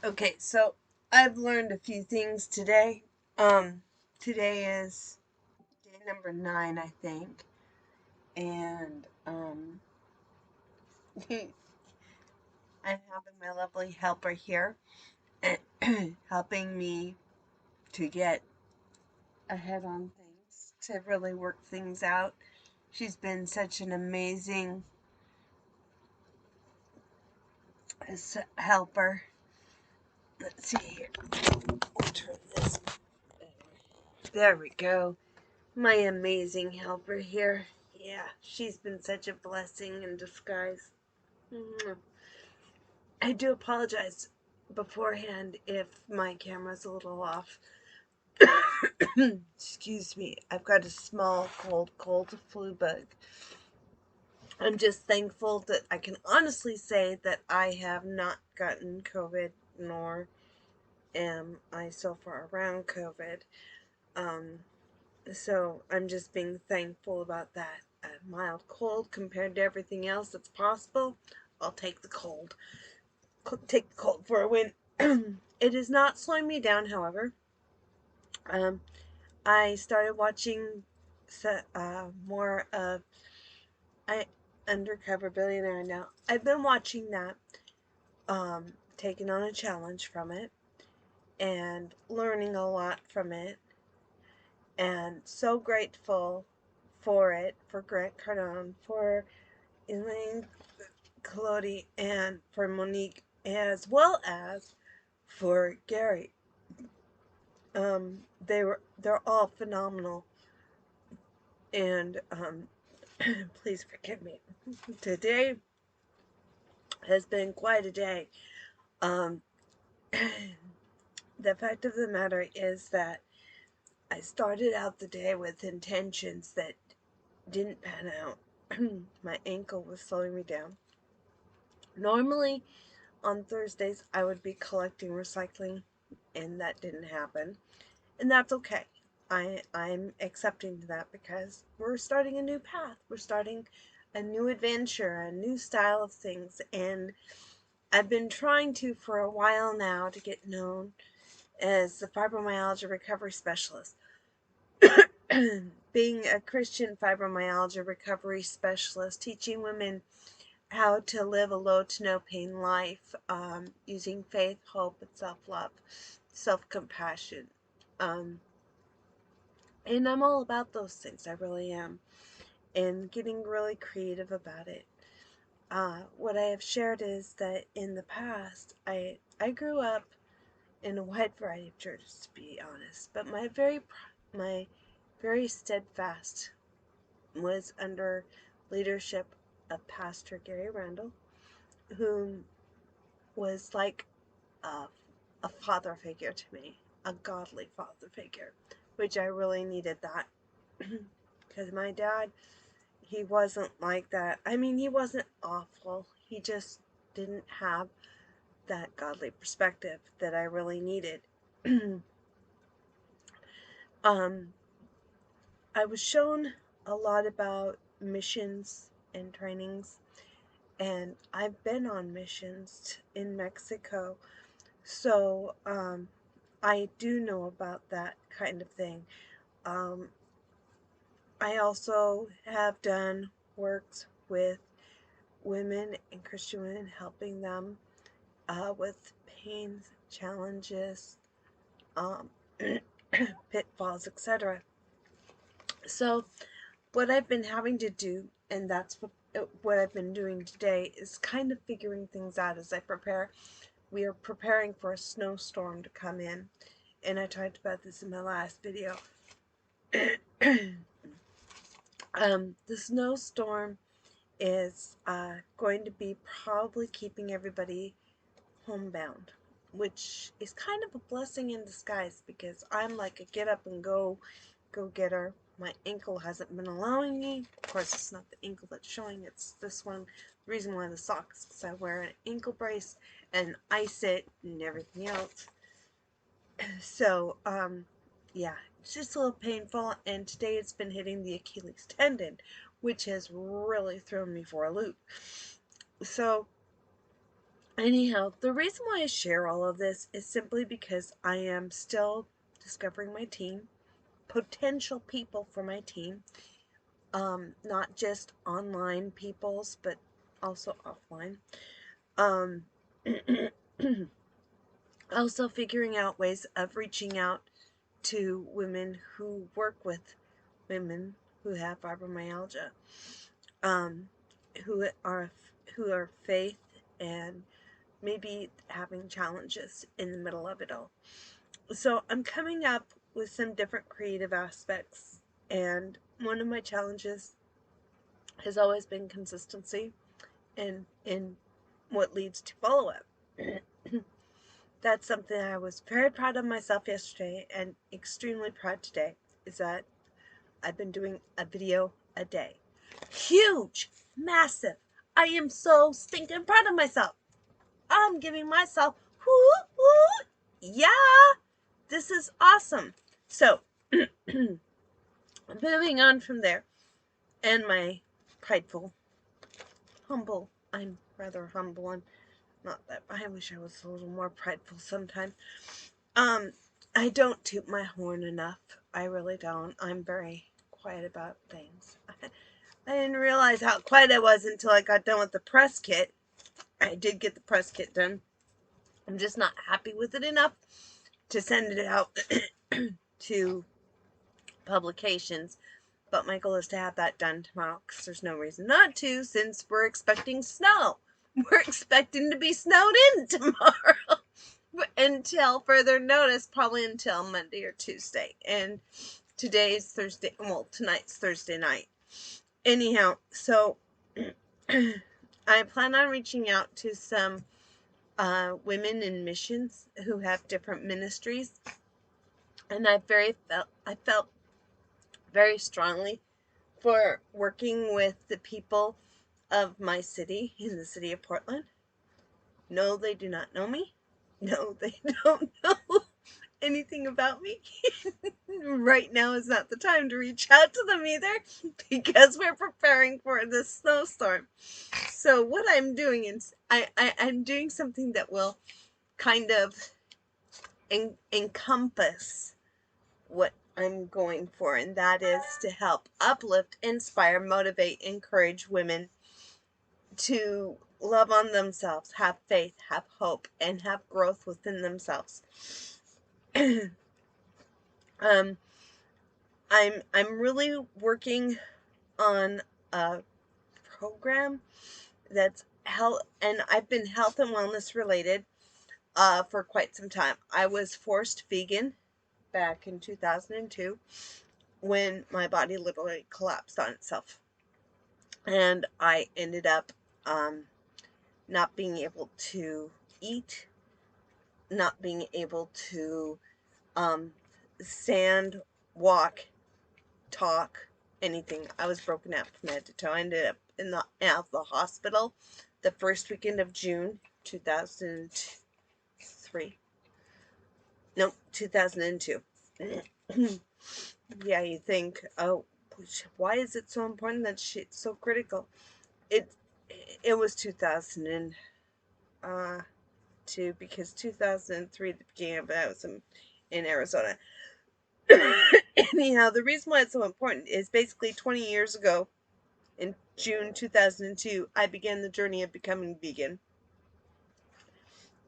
Okay, so I've learned a few things today. Um, Today is day number 9, I think, and I'm having my lovely helper here, helping me to get ahead on things, to really work things out. She's been such an amazing helper. Let's see here. We'll turn this. There we go. My amazing helper here. Yeah, she's been such a blessing in disguise. I do apologize beforehand if my camera's a little off. Excuse me, I've got a small cold flu bug. I'm just thankful that I can honestly say that I have not gotten COVID, nor am I so far around COVID. Um, So I'm just being thankful about that. A mild cold compared to everything else that's possible. I'll take the cold. Take the cold for a win. It is not slowing me down, however. Um, I started watching more of I Undercover Billionaire now. I've been watching that, taking on a challenge from it, and learning a lot from it, and so grateful for it, for Grant Cardone, for Elaine Colodi, and for Monique, as well as for Gary. They're all phenomenal, and please forgive me. Today has been quite a day. Um, the fact of the matter is that I started out the day with intentions that didn't pan out. My ankle was slowing me down. Normally, on Thursdays, I would be collecting recycling, and that didn't happen. And that's okay. I'm accepting that because we're starting a new path. We're starting a new adventure, a new style of things, and I've been trying to for a while now to get known as the fibromyalgia recovery specialist. Being a Christian fibromyalgia recovery specialist, teaching women how to live a low to no pain life, using faith, hope, and self love, self compassion. Um, and I'm all about those things, I really am, and getting really creative about it. What I have shared is that in the past, I grew up in a wide variety of churches, to be honest, but my very steadfast was under leadership of Pastor Gary Randall, who was like a, a father figure to me, a godly father figure, which I really needed that because my dad, he wasn't like that. I mean, he wasn't awful. He just didn't have that godly perspective that I really needed. um, I was shown a lot about missions and trainings, and I've been on missions in Mexico, so I do know about that kind of thing. Um, I also have done works with women and Christian women, helping them with pains, challenges, um, pitfalls, etc. So, what I've been having to do, and that's what I've been doing today, is kind of figuring things out as I prepare. We are preparing for a snowstorm to come in, and I talked about this in my last video. The snowstorm is going to be probably keeping everybody homebound, which is kind of a blessing in disguise because I'm like a get up and go getter. My ankle hasn't been allowing me. Of course, it's not the ankle that's showing, it's this one. The reason why the socks, because I wear an ankle brace and ice it and everything else. So, yeah, it's just a little painful, and today it's been hitting the Achilles tendon, which has really thrown me for a loop. So, Anyhow, the reason why I share all of this is simply because I am still discovering my team, potential people for my team, not just online peoples, but also offline. Um, also figuring out ways of reaching out to women who work with women who have fibromyalgia, um, who are who are faith and maybe having challenges in the middle of it all. So I'm coming up with some different creative aspects, and one of my challenges has always been consistency and in what leads to follow up. That's something I was very proud of myself yesterday and extremely proud today, is that I've been doing a video a day. Huge, massive. I am so stinking proud of myself. I'm giving myself whoo whoo. Yeah, this is awesome. So moving on from there, and my prideful, humble, I'm rather humble and not that, I wish I was a little more prideful sometimes. I don't toot my horn enough. I really don't. I'm very quiet about things. I didn't realize how quiet I was until I got done with the press kit. I did get the press kit done. I'm just not happy with it enough to send it out to publications. But my goal is to have that done tomorrow because there's no reason not to, since we're expecting snow. We're expecting to be snowed in tomorrow until further notice, probably until Monday or Tuesday. And today's Thursday, well, tonight's Thursday night. Anyhow, so I plan on reaching out to some women in missions who have different ministries, and I felt very strongly for working with the people of my city, in the city of Portland. No, they do not know me. No, they don't know anything about me. Right now is not the time to reach out to them either, because we're preparing for the snowstorm. So what I'm doing is I'm doing something that will kind of encompass what I'm going for, and that is to help uplift, inspire, motivate, encourage women to love on themselves, have faith, have hope, and have growth within themselves. um, I'm really working on a program that's health, and I've been health and wellness related for quite some time. I was forced vegan back in 2002 when my body literally collapsed on itself, and I ended up not being able to eat, not being able to stand, walk, talk, anything. I was broken out from head to toe. I ended up out of the hospital the first weekend of June 2003. No, 2002. Yeah, you think, oh, why is it so important that shit's so critical? It it was 2002, because 2003, the beginning of it, I was in Arizona. Anyhow, the reason why it's so important is basically 20 years ago, in June 2002, I began the journey of becoming vegan.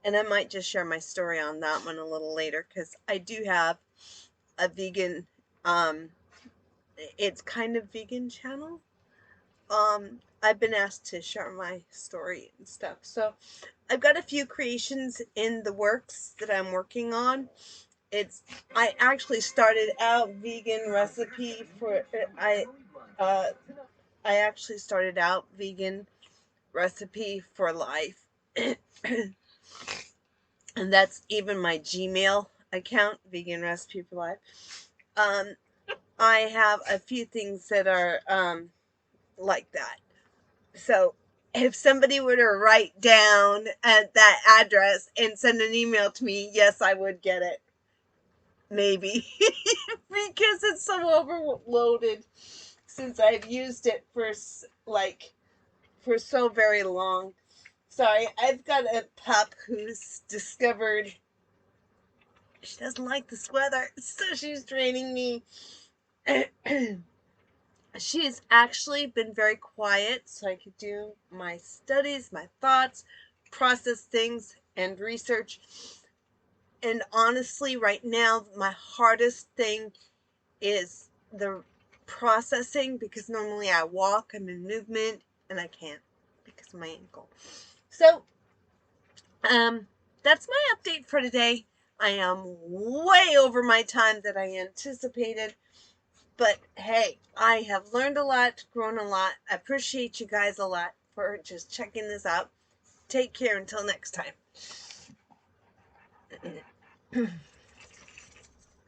And I might just share my story on that one a little later, because I do have a vegan, it's kind of vegan channel. I've been asked to share my story and stuff. So I've got a few creations in the works that I'm working on. I actually started out vegan recipe for, uh, I actually started out vegan recipe for life. And that's even my Gmail account, vegan recipe for life. I have a few things that are like that. So if somebody were to write down at that address and send an email to me, yes, I would get it. Maybe. Because it's so overloaded, since I've used it for so very long. Sorry, I've got a pup who's discovered she doesn't like this weather, so she's draining me. She's actually been very quiet so I could do my studies, my thoughts, process things, and research. And honestly, right now, my hardest thing is the processing, because normally I walk, I'm in movement, and I can't because of my ankle. So, that's my update for today. I am way over my time that I anticipated. But hey, I have learned a lot, grown a lot. I appreciate you guys a lot for just checking this out. Take care until next time.